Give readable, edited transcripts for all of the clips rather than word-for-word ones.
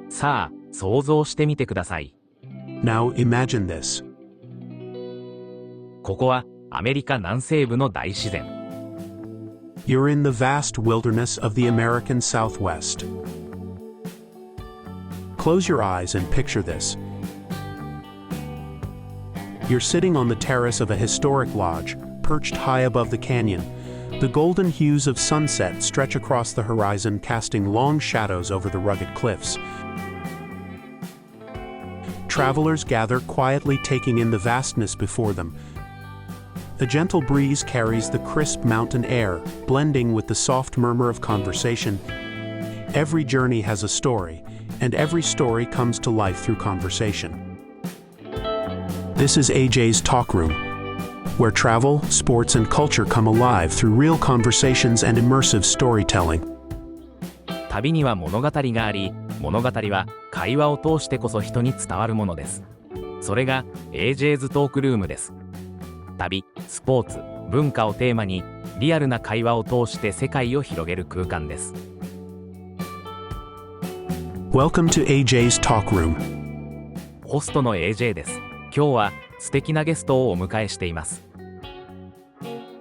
さあ、想像してみてください。Now imagine this. ここはアメリカ南西部の大自然。You're in the vast wilderness of the American Southwest. Close your eyes and picture this. You're sitting on the terrace of a historic lodge, perched high above the canyon. The golden hues of sunset stretch across the horizon, casting long shadows over the rugged cliffs. Travelers gather quietly, taking in the vastness before them. A gentle breeze carries the crisp mountain air, blending with the soft murmur of conversation. Every journey has a story, and every story comes to life through conversation. This is AJ's Talk Room, where travel, sports, and culture come alive through real conversations and immersive storytelling. 旅には物語があり、物語は会話を通してこそ人に伝わるものです。それが AJ's トークルームです。旅、スポーツ、文化をテーマにリアルな会話を通して世界を広げる空間です。Welcome to AJ's Talk Room. ホストの AJ です。今日は素敵なゲストをお迎えしています。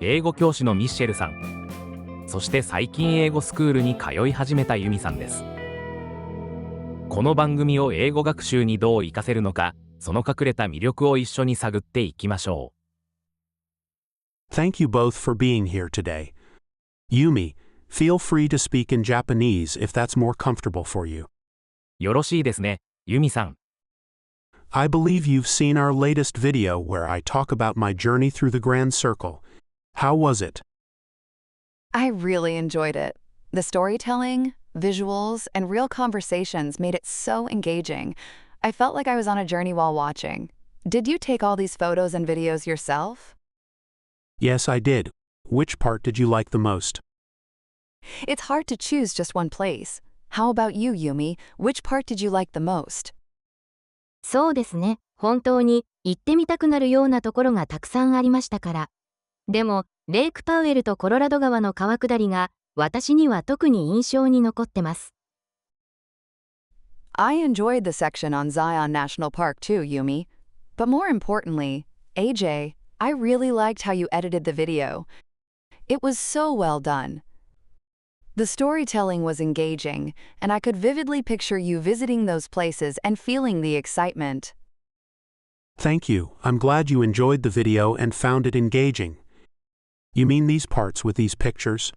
英語教師のミッシェルさん、そして最近英語スクールに通い始めたユミさんです。この番組を英語学習にどう活かせるのか、その隠れた魅力を一緒に探っていきましょう。Thank you both for being here today. Yumi, feel free to speak in Japanese if that's more comfortable for you. よろしいですね、ユミさん。I believe you've seen our latest video where I talk about my journey through the Grand Circle. How was it? I really enjoyed it. The storytelling, visuals, and real conversations made it so engaging. I felt like I was on a journey while watching. Did you take all these photos and videos yourself? Yes, I did. Which part did you like the most? It's hard to choose just one place. How about you, Yumi? Which part did you like the most? そうですね。本当に行ってみたくなるようなところがたくさんありましたから。でも、レイクパウエルとコロラド川の川下りが私には特に印象に残ってます。I enjoyed the section on Zion National Park too, Yumi. But more importantly, AJ, I really liked how you edited the video. It was so well done. The storytelling was engaging, and I could vividly picture you visiting those places and feeling the excitement. Thank you. I'm glad you enjoyed the video and found it engaging. You mean these parts with these pictures?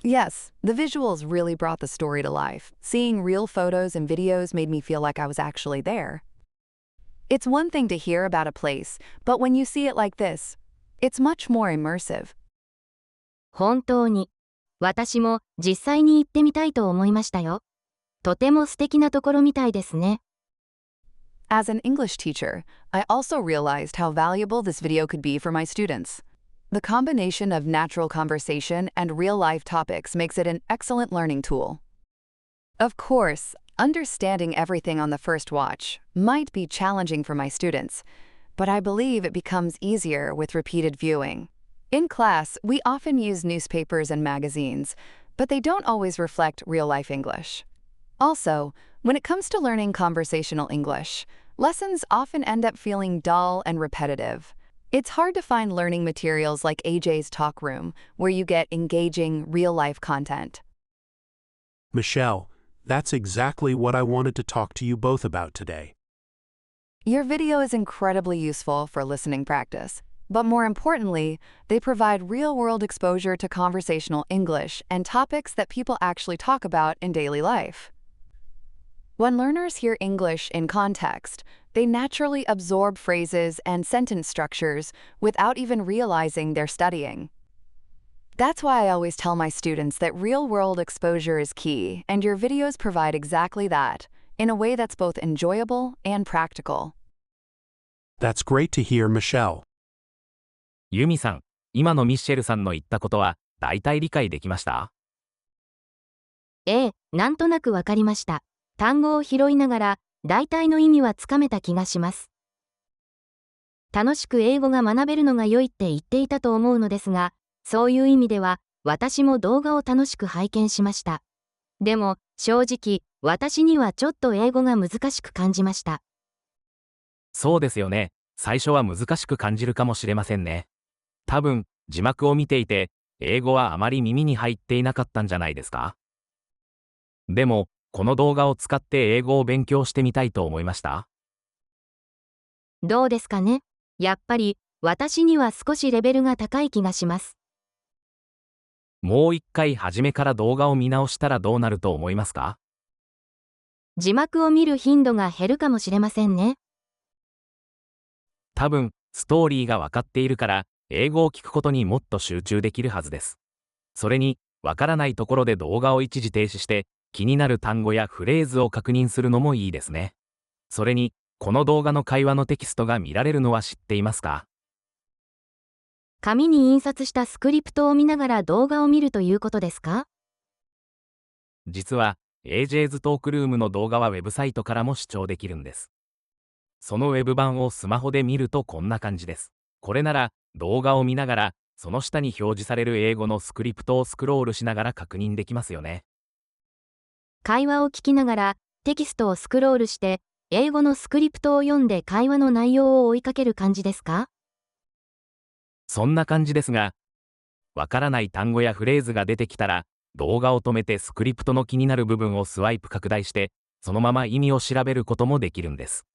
Yes, the visuals really brought the story to life. Seeing real photos and videos made me feel like I was actually there. It's one thing to hear about a place, but when you see it like this, it's much more immersive. 本当に。私も実際に行ってみたいと思いましたよ。とても素敵なところみたいですね。As an English teacher, I also realized how valuable this video could be for my students. The combination of natural conversation and real-life topics makes it an excellent learning tool. Of course, understanding everything on the first watch might be challenging for my students, but I believe it becomes easier with repeated viewing. In class, we often use newspapers and magazines, but they don't always reflect real-life English. Also, when it comes to learning conversational English, lessons often end up feeling dull and repetitive. It's hard to find learning materials like AJ's Talk Room, where you get engaging, real-life content. Michelle, that's exactly what I wanted to talk to you both about today. Your video is incredibly useful for listening practice. But more importantly, they provide real-world exposure to conversational English and topics that people actually talk about in daily life. When learners hear English in context, they naturally absorb phrases and sentence structures without even realizing they're studying. That's why I always tell my students that real-world exposure is key, and your videos provide exactly that, in a way that's both enjoyable and practical. That's great to hear, Michelle. ユミさん、今のミッシェルさんの言ったことは大体理解できました？ええ、なんとなくわかりました。単語を拾いながら大体の意味はつかめた気がします。楽しく英語が学べるのが良いって言っていたと思うのですが、そういう意味では私も動画を楽しく拝見しました。でも正直私にはちょっと英語が難しく感じました。そうですよね。最初は難しく感じるかもしれませんね。多分、字幕を見ていて、英語はあまり耳に入っていなかったんじゃないですか？でも、この動画を使って英語を勉強してみたいと思いました。どうですかね。やっぱり私には少しレベルが高い気がします。もう一回初めから動画を見直したらどうなると思いますか？字幕を見る頻度が減るかもしれませんね。多分、ストーリーが分かっているから、英語を聞くことにもっと集中できるはずです。それに、わからないところで動画を一時停止して、気になる単語やフレーズを確認するのもいいですね。それに、この動画の会話のテキストが見られるのは知っていますか？紙に印刷したスクリプトを見ながら動画を見るということですか？実は、AJ's トークルームの動画はウェブサイトからも視聴できるんです。そのウェブ版をスマホで見るとこんな感じです。これなら、動画を見ながら、その下に表示される英語のスクリプトをスクロールしながら確認できますよね。会話を聞きながらテキストをスクロールして英語のスクリプトを読んで会話の内容を追いかける感じですか？そんな感じですが、わからない単語やフレーズが出てきたら、動画を止めてスクリプトの気になる部分をスワイプ拡大して、そのまま意味を調べることもできるんです。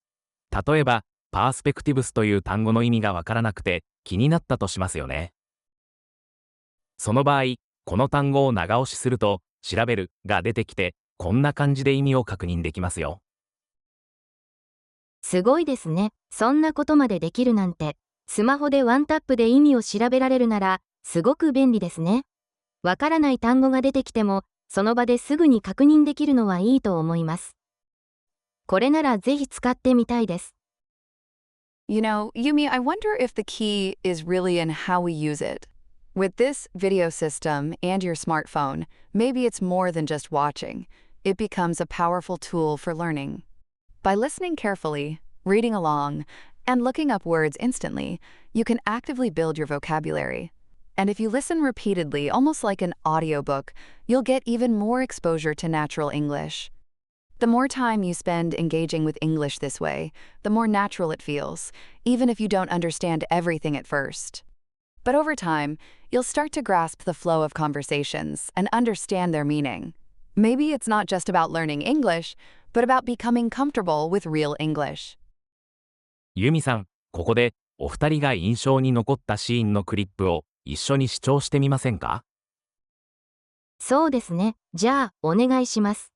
例えば、パースペクティブスという単語の意味がわからなくて気になったとしますよね。その場合、この単語を長押しすると、調べるが出てきて、こんな感じで意味を確認できますよ。すごいですね。そんなことまでできるなんて。スマホでワンタップで意味を調べられるなら、すごく便利ですね。わからない単語が出てきても、その場ですぐに確認できるのはいいと思います。これならぜひ使ってみたいです。You know, Yumi, I wonder if the key is really in how we use it. With this video system and your smartphone, maybe it's more than just watching. It becomes a powerful tool for learning. By listening carefully, reading along, and looking up words instantly, you can actively build your vocabulary. And if you listen repeatedly, almost like an audiobook, you'll get even more exposure to natural English. The more time you spend engaging with English this way, the more natural it feels, even if you don't understand everything at first. But over time, you'll start to grasp the flow of conversations and understand their meaning. Maybe it's not just about learning English, but about becoming comfortable with real English. ユミさん、ここでお二人が印象に残ったシーンのクリップを一緒に視聴してみませんか？そうですね。じゃあ、お願いします。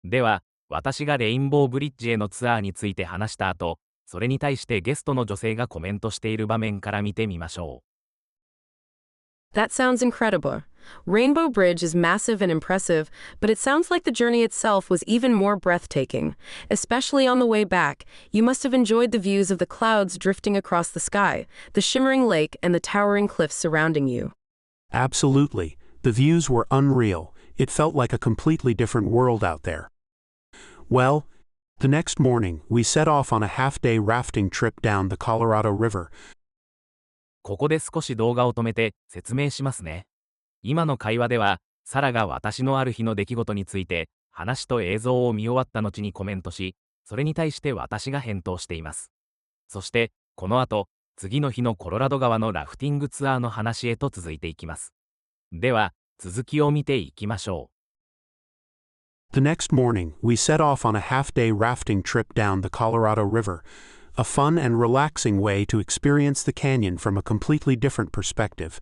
では、私がレインボーブリッジへのツアーについて話した後、それに対してゲストの女性がコメントしている場面から見てみましょう。That sounds incredible. Rainbow Bridge is massive and impressive, but it sounds like the journey itself was even more breathtaking. Especially on the way back, you must have enjoyed the views of the clouds drifting across the sky, the shimmering lake, and the towering cliffs surrounding you. Absolutely. The views were unreal. It felt like a completely different world out there. Well, the next morning, we set off on a half-day rafting trip down the Colorado River. ここで少し動画を止めて説明しますね。今の会話では、サラが私のある日の出来事について、話と映像を見終わった後にコメントし、それに対して私が返答しています。そして、この後、次の日のコロラド川のラフティングツアーの話へと続いていきます。では、続きを見ていきましょう。The next morning, we set off on a half-day rafting trip down the Colorado River, a fun and relaxing way to experience the canyon from a completely different perspective.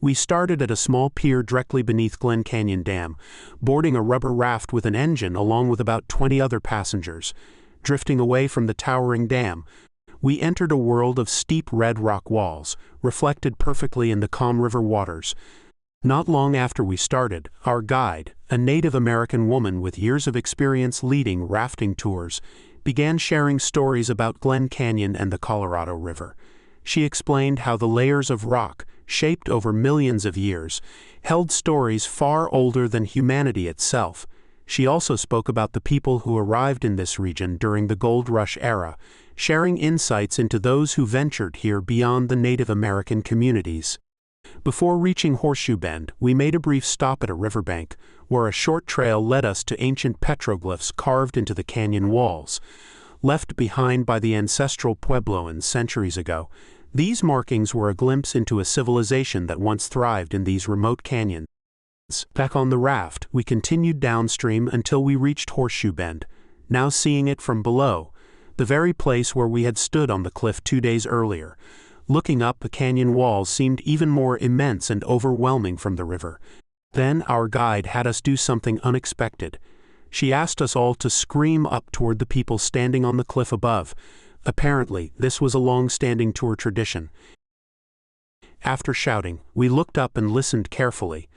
We started at a small pier directly beneath Glen Canyon Dam, boarding a rubber raft with an engine along with about 20 other passengers. Drifting away from the towering dam, we entered a world of steep red rock walls, reflected perfectly in the calm river waters. Not long after we started, our guide, a Native American woman with years of experience leading rafting tours, began sharing stories about Glen Canyon and the Colorado River. She explained how the layers of rock, shaped over millions of years, held stories far older than humanity itself. She also spoke about the people who arrived in this region during the Gold Rush era, sharing insights into those who ventured here beyond the Native American communities. Before reaching Horseshoe Bend, we made a brief stop at a riverbank, where a short trail led us to ancient petroglyphs carved into the canyon walls. Left behind by the ancestral Puebloans centuries ago, these markings were a glimpse into a civilization that once thrived in these remote canyons. Back on the raft, we continued downstream until we reached Horseshoe Bend, now seeing it from below, the very place where we had stood on the cliff 2 days earlier. Looking up, the canyon walls seemed even more immense and overwhelming from the river. Then our guide had us do something unexpected. She asked us all to scream up toward the people standing on the cliff above. Apparently, this was a long-standing tour tradition. After shouting, we looked up and listened carefully.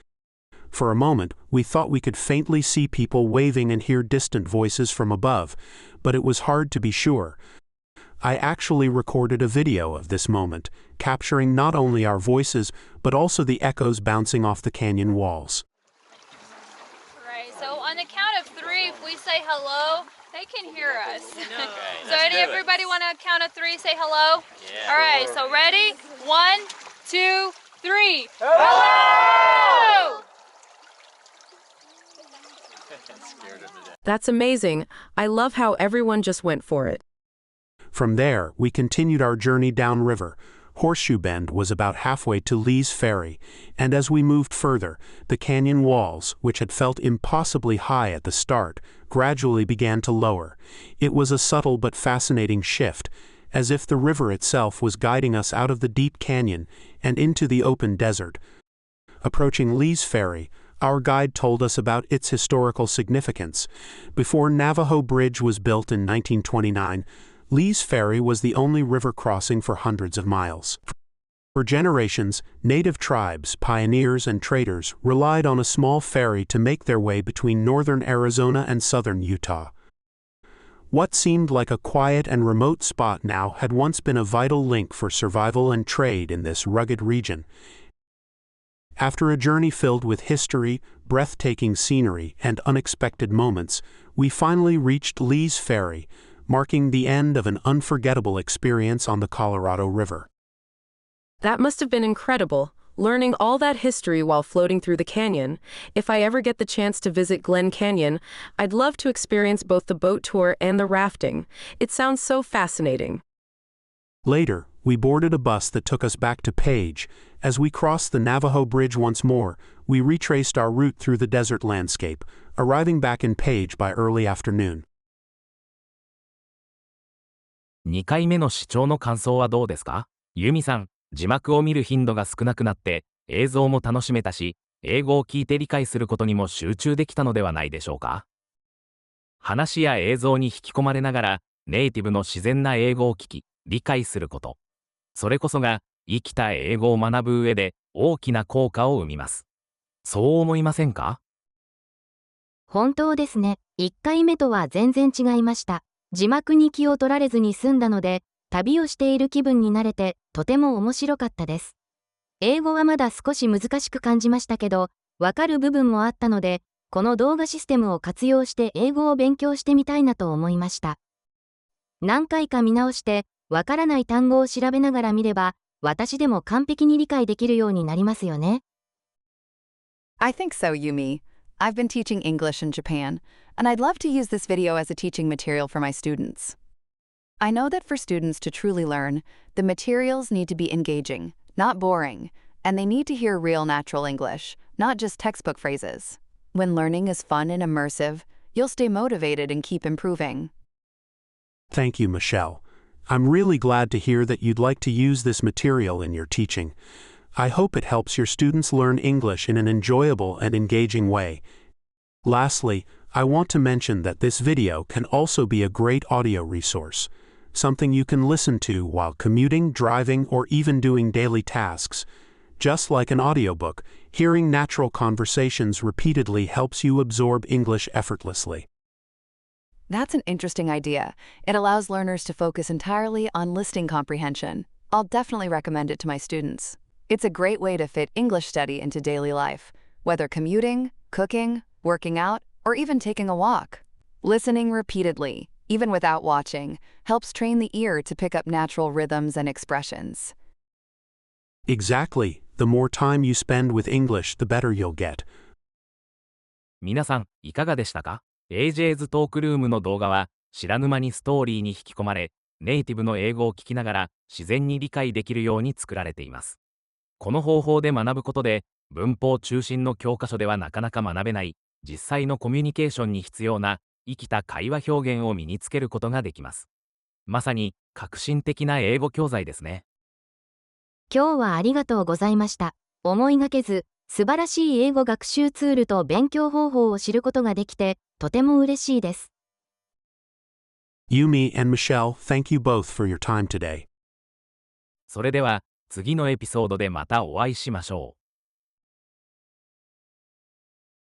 For a moment, we thought we could faintly see people waving and hear distant voices from above, but it was hard to be sure. I actually recorded a video of this moment, capturing not only our voices, but also the echoes bouncing off the canyon walls. Right, so on the count of 3, if we say hello, they can hear us. Okay, So everybody want to count of 3, say hello? Yeah. All right, so ready? 1, 2, 3. Hello! That's amazing. I love how everyone just went for it. From there, we continued our journey downriver. Horseshoe Bend was about halfway to Lee's Ferry, and as we moved further, the canyon walls, which had felt impossibly high at the start, gradually began to lower. It was a subtle but fascinating shift, as if the river itself was guiding us out of the deep canyon and into the open desert. Approaching Lee's Ferry, our guide told us about its historical significance. Before Navajo Bridge was built in 1929, Lee's Ferry was the only river crossing for hundreds of miles. For generations, native tribes, pioneers, and traders relied on a small ferry to make their way between northern Arizona and southern Utah. What seemed like a quiet and remote spot now had once been a vital link for survival and trade in this rugged region. After a journey filled with history, breathtaking scenery, and unexpected moments, we finally reached Lee's Ferry, marking the end of an unforgettable experience on the Colorado River. That must have been incredible, learning all that history while floating through the canyon. If I ever get the chance to visit Glen Canyon, I'd love to experience both the boat tour and the rafting. It sounds so fascinating. Later, we boarded a bus that took us back to Page. As we crossed the Navajo Bridge once more, we retraced our route through the desert landscape, arriving back in Page by early afternoon. 2回目の視聴の感想はどうですか？ユミさん、字幕を見る頻度が少なくなって映像も楽しめたし、英語を聞いて理解することにも集中できたのではないでしょうか？話や映像に引き込まれながらネイティブの自然な英語を聞き、理解すること。それこそが生きた英語を学ぶ上で大きな効果を生みます。そう思いませんか？本当ですね。1回目とは全然違いました。字幕に気を取られずに済んだので、旅をしている気分になれてとても面白かったです。英語はまだ少し難しく感じましたけど、わかる部分もあったので、この動画システムを活用して英語を勉強してみたいなと思いました。何回か見直して、わからない単語を調べながら見れば、私でも完璧に理解できるようになりますよね。I think so, Yumi. I've been teaching English in Japan, and I'd love to use this video as a teaching material for my students. I know that for students to truly learn, the materials need to be engaging, not boring, and they need to hear real natural English, not just textbook phrases. When learning is fun and immersive, you'll stay motivated and keep improving. Thank you, Michelle. I'm really glad to hear that you'd like to use this material in your teaching. I hope it helps your students learn English in an enjoyable and engaging way. Lastly, I want to mention that this video can also be a great audio resource, something you can listen to while commuting, driving, or even doing daily tasks. Just like an audiobook, hearing natural conversations repeatedly helps you absorb English effortlessly. That's an interesting idea. It allows learners to focus entirely on listening comprehension. I'll definitely recommend it to my students. It's a great way to fit English study into daily life, whether commuting, cooking, working out, or even taking a walk. Listening repeatedly, even without watching, helps train the ear to pick up natural rhythms and expressions. Exactly. The more time you spend with English, the better you'll get. 皆さん、いかがでしたか？ AJ's トークルームの動画は、知らぬ間にストーリーに引き込まれ、ネイティブの英語を聞きながら自然に理解できるように作られています。この方法で学ぶことで、文法中心の教科書ではなかなか学べない、実際のコミュニケーションに必要な生きた会話表現を身につけることができます。まさに革新的な英語教材ですね。今日はありがとうございました。思いがけず、素晴らしい英語学習ツールと勉強方法を知ることができて、とても嬉しいです。Yumi and Michelle, thank you both for your time today. それでは次のエピソードでまたお会いしましょう。